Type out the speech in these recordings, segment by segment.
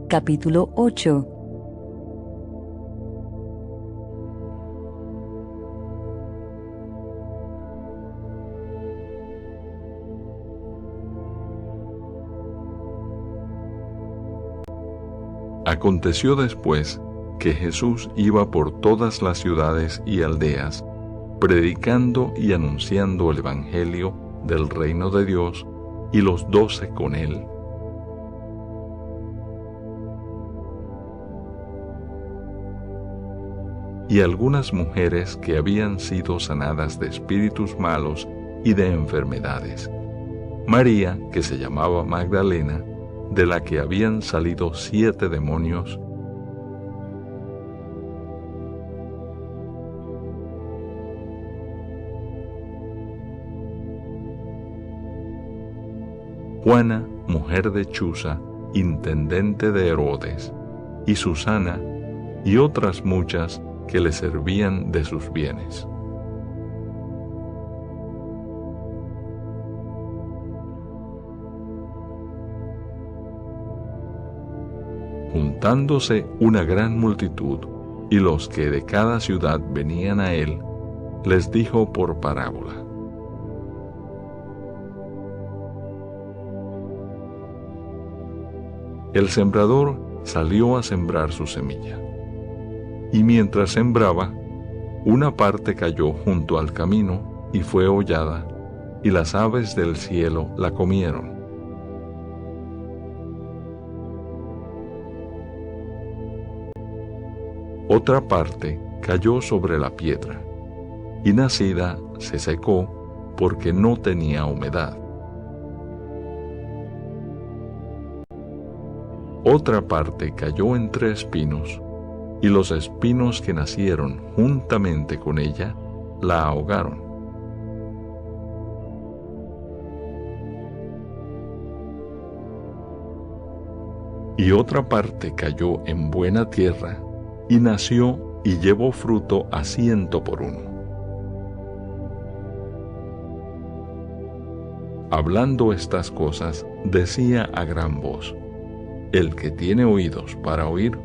capítulo 8. Aconteció después que Jesús iba por todas las ciudades y aldeas, predicando y anunciando el Evangelio del reino de Dios, y los 12 con él. Y algunas mujeres que habían sido sanadas de espíritus malos y de enfermedades. María, que se llamaba Magdalena, de la que habían salido 7 demonios, Juana, mujer de Chuza, intendente de Herodes, y Susana, y otras muchas que le servían de sus bienes. Juntándose una gran multitud, y los que de cada ciudad venían a él, les dijo por parábola: El sembrador salió a sembrar su semilla, y mientras sembraba, una parte cayó junto al camino y fue hollada, y las aves del cielo la comieron. Otra parte cayó sobre la piedra, y nacida se secó porque no tenía humedad. Otra parte cayó entre espinos, y los espinos que nacieron juntamente con ella la ahogaron. Y otra parte cayó en buena tierra, y nació y llevó fruto a 100 por 1. Hablando estas cosas, decía a gran voz: El que tiene oídos para oír,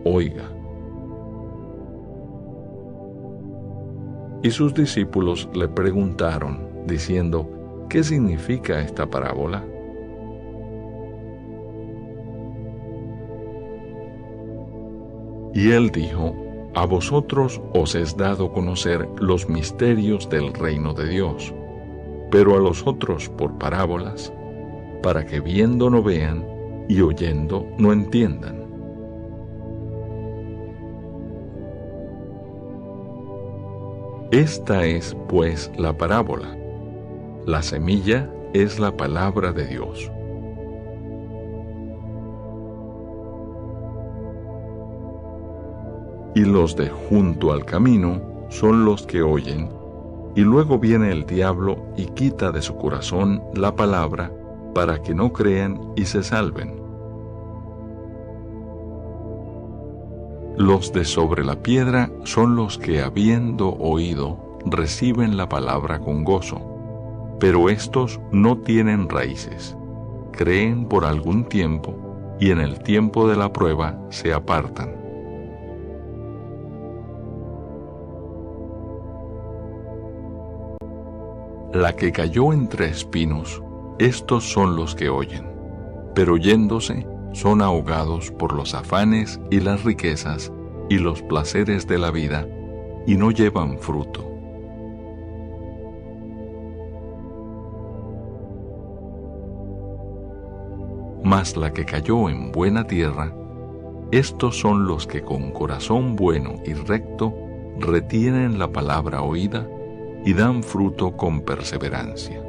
oiga. Y sus discípulos le preguntaron, diciendo: ¿Qué significa esta parábola? Y él dijo: A vosotros os es dado conocer los misterios del reino de Dios, pero a los otros por parábolas, para que viendo no vean, y oyendo no entiendan. Esta es, pues, la parábola. La semilla es la palabra de Dios. Y los de junto al camino son los que oyen, y luego viene el diablo y quita de su corazón la palabra, para que no crean y se salven. Los de sobre la piedra son los que, habiendo oído, reciben la palabra con gozo, pero estos no tienen raíces, creen por algún tiempo, y en el tiempo de la prueba se apartan. La que cayó entre espinos, estos son los que oyen, pero yéndose son ahogados por los afanes y las riquezas y los placeres de la vida, y no llevan fruto. Mas la que cayó en buena tierra, estos son los que con corazón bueno y recto retienen la palabra oída y dan fruto con perseverancia.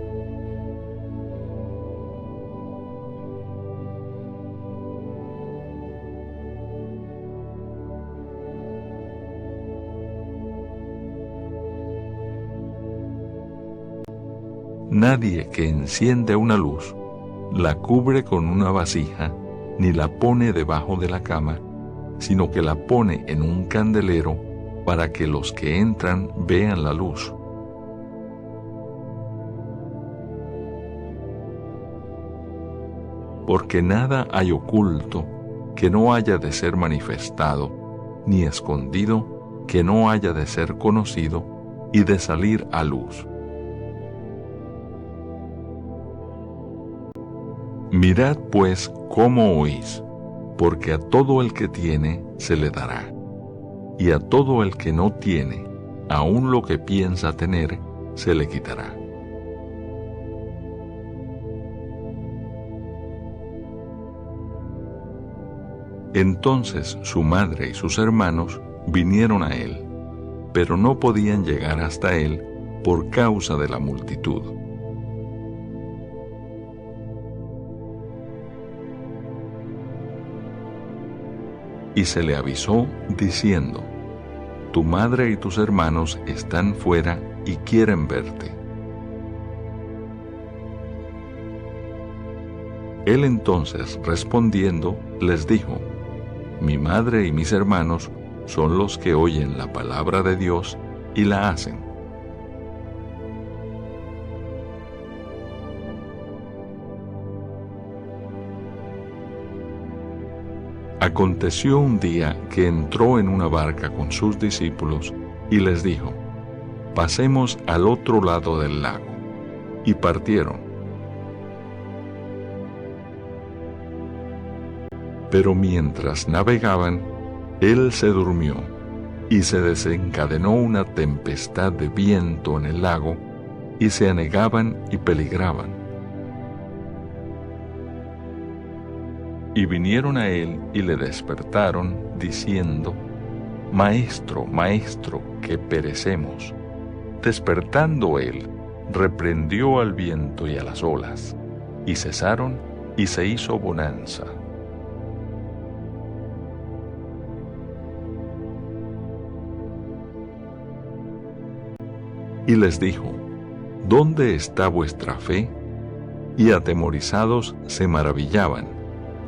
Nadie que enciende una luz la cubre con una vasija, ni la pone debajo de la cama, sino que la pone en un candelero para que los que entran vean la luz. Porque nada hay oculto que no haya de ser manifestado, ni escondido, que no haya de ser conocido y de salir a luz. Mirad pues cómo oís, porque a todo el que tiene se le dará, y a todo el que no tiene, aun lo que piensa tener, se le quitará. Entonces su madre y sus hermanos vinieron a él, pero no podían llegar hasta él por causa de la multitud. Y se le avisó diciendo: Tu madre y tus hermanos están fuera y quieren verte. Él entonces, respondiendo, les dijo: Mi madre y mis hermanos son los que oyen la palabra de Dios y la hacen. Aconteció un día que entró en una barca con sus discípulos y les dijo: Pasemos al otro lado del lago. Y partieron. Pero mientras navegaban, él se durmió, y se desencadenó una tempestad de viento en el lago, y se anegaban y peligraban. Y vinieron a él y le despertaron, diciendo: Maestro, maestro, que perecemos. Despertando él, reprendió al viento y a las olas, y cesaron, y se hizo bonanza. Y les dijo: ¿Dónde está vuestra fe? Y atemorizados se maravillaban,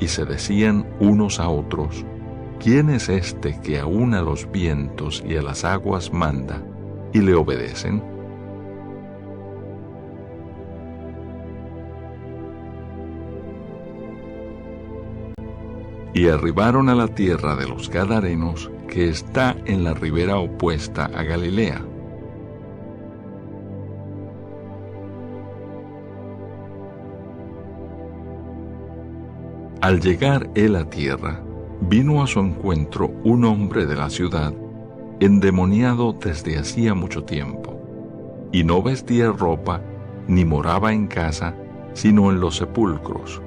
y se decían unos a otros: ¿Quién es este que aun a los vientos y a las aguas manda, y le obedecen? Y arribaron a la tierra de los Gadarenos, que está en la ribera opuesta a Galilea. Al llegar él a tierra, vino a su encuentro un hombre de la ciudad, endemoniado desde hacía mucho tiempo, y no vestía ropa, ni moraba en casa, sino en los sepulcros.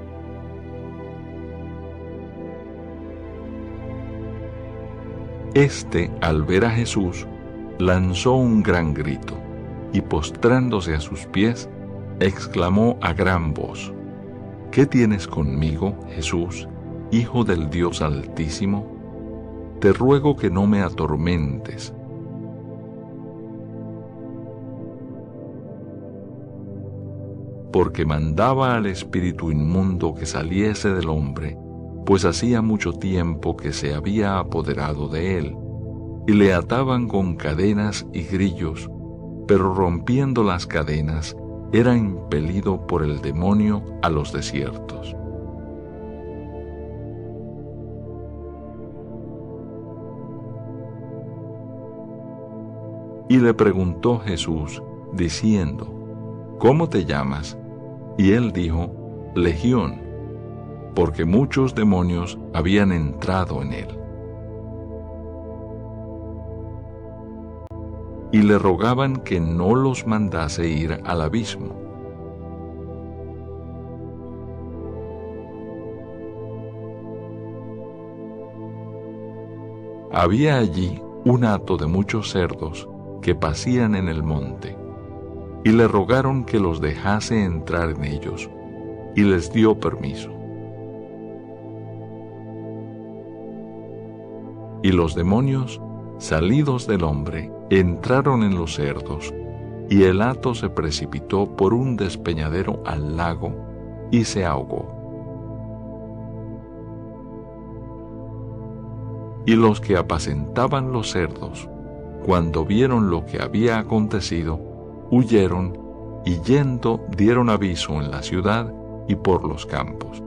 Este, al ver a Jesús, lanzó un gran grito, y postrándose a sus pies, exclamó a gran voz: ¿Qué tienes conmigo, Jesús, Hijo del Dios Altísimo? Te ruego que no me atormentes. Porque mandaba al espíritu inmundo que saliese del hombre, pues hacía mucho tiempo que se había apoderado de él, y le ataban con cadenas y grillos, pero rompiendo las cadenas, era impelido por el demonio a los desiertos. Y le preguntó Jesús, diciendo: ¿Cómo te llamas? Y él dijo: Legión, porque muchos demonios habían entrado en él. Y le rogaban que no los mandase ir al abismo. Había allí un hato de muchos cerdos que pacían en el monte, y le rogaron que los dejase entrar en ellos, y les dio permiso. Y los demonios, salidos del hombre, entraron en los cerdos, y el hato se precipitó por un despeñadero al lago, y se ahogó. Y los que apacentaban los cerdos, cuando vieron lo que había acontecido, huyeron, y yendo dieron aviso en la ciudad y por los campos.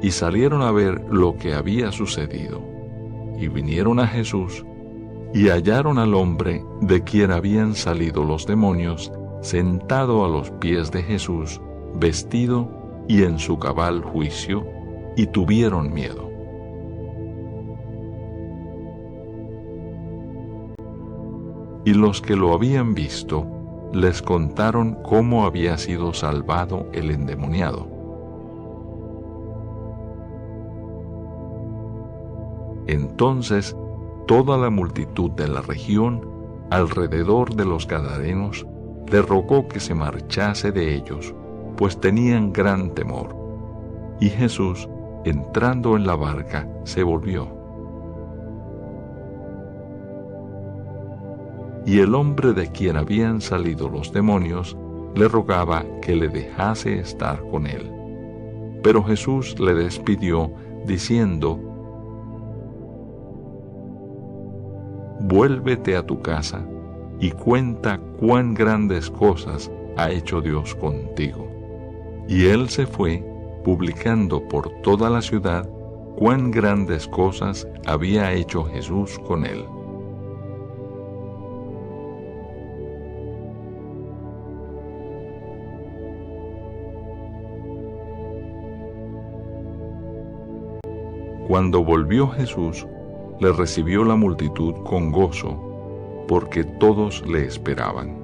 y salieron a ver lo que había sucedido. Y vinieron a Jesús, y hallaron al hombre de quien habían salido los demonios, sentado a los pies de Jesús, vestido y en su cabal juicio, y tuvieron miedo. Y los que lo habían visto, les contaron cómo había sido salvado el endemoniado. Entonces, toda la multitud de la región, alrededor de los Gadarenos, le rogó que se marchase de ellos, pues tenían gran temor. Y Jesús, entrando en la barca, se volvió. Y el hombre de quien habían salido los demonios le rogaba que le dejase estar con él. Pero Jesús le despidió, diciendo: Vuélvete a tu casa y cuenta cuán grandes cosas ha hecho Dios contigo. Y él se fue, publicando por toda la ciudad cuán grandes cosas había hecho Jesús con él. Cuando volvió Jesús, le recibió la multitud con gozo, porque todos le esperaban.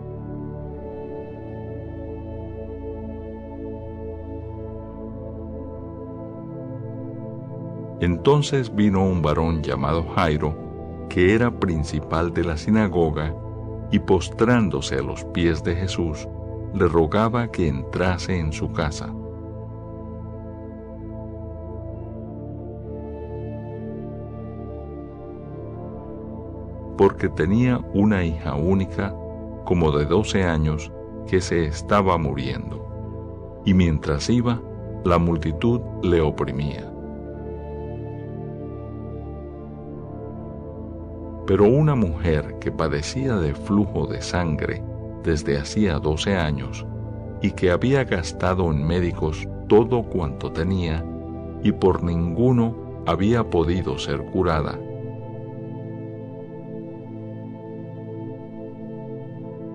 Entonces vino un varón llamado Jairo, que era principal de la sinagoga, y postrándose a los pies de Jesús, le rogaba que entrase en su casa. Porque tenía una hija única, como de 12 años, que se estaba muriendo, y mientras iba, la multitud le oprimía. Pero una mujer que padecía de flujo de sangre desde hacía 12 años, y que había gastado en médicos todo cuanto tenía, y por ninguno había podido ser curada,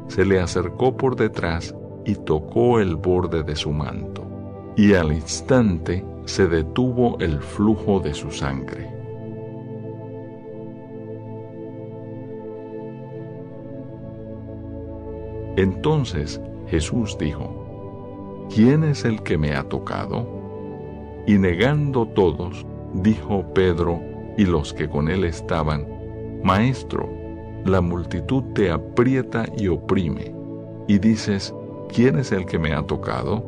se le acercó por detrás y tocó el borde de su manto, y al instante se detuvo el flujo de su sangre. Entonces Jesús dijo: ¿Quién es el que me ha tocado? Y negando todos, dijo Pedro y los que con él estaban: Maestro, la multitud te aprieta y oprime, y dices: ¿Quién es el que me ha tocado?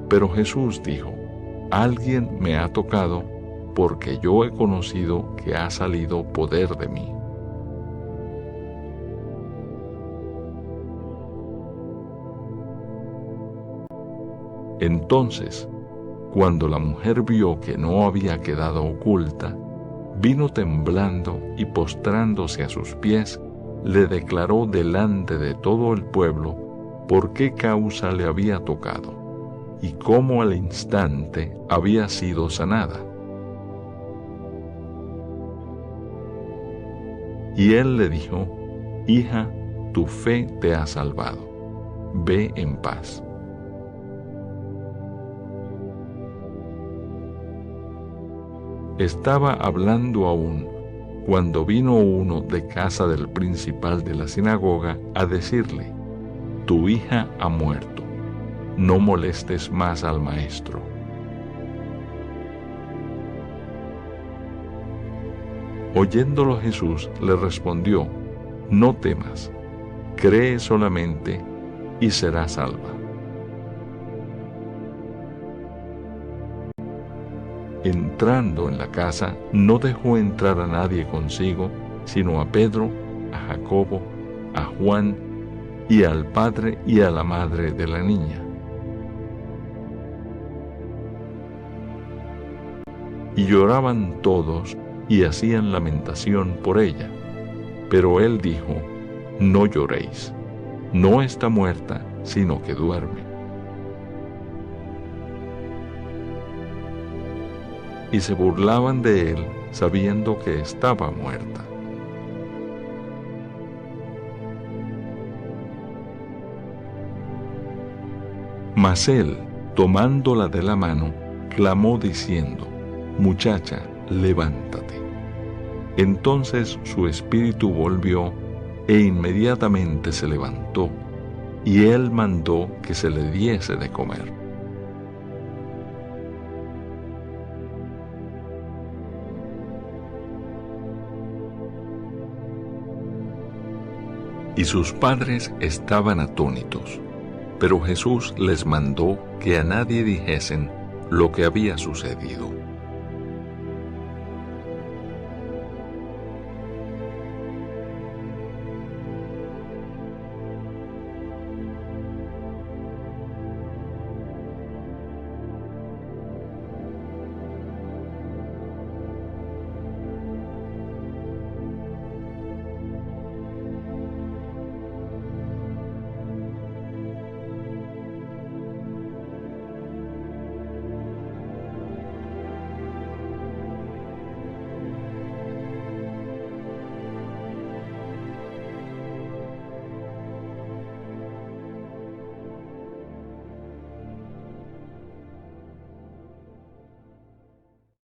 Pero Jesús dijo: Alguien me ha tocado, porque yo he conocido que ha salido poder de mí. Entonces, cuando la mujer vio que no había quedado oculta, vino temblando y postrándose a sus pies, le declaró delante de todo el pueblo por qué causa le había tocado, y cómo al instante había sido sanada. Y él le dijo: Hija, tu fe te ha salvado. Ve en paz. Estaba hablando aún, cuando vino uno de casa del principal de la sinagoga a decirle: Tu hija ha muerto, no molestes más al maestro. Oyéndolo Jesús le respondió: No temas, cree solamente y serás salva. Entrando en la casa, no dejó entrar a nadie consigo, sino a Pedro, a Jacobo, a Juan, y al padre y a la madre de la niña. Y lloraban todos y hacían lamentación por ella. Pero él dijo: No lloréis, no está muerta, sino que duerme. y se burlaban de él sabiendo que estaba muerta. Mas él, tomándola de la mano, clamó diciendo: Muchacha, levántate. Entonces su espíritu volvió, e inmediatamente se levantó, y él mandó que se le diese de comer. Y sus padres estaban atónitos, pero Jesús les mandó que a nadie dijesen lo que había sucedido.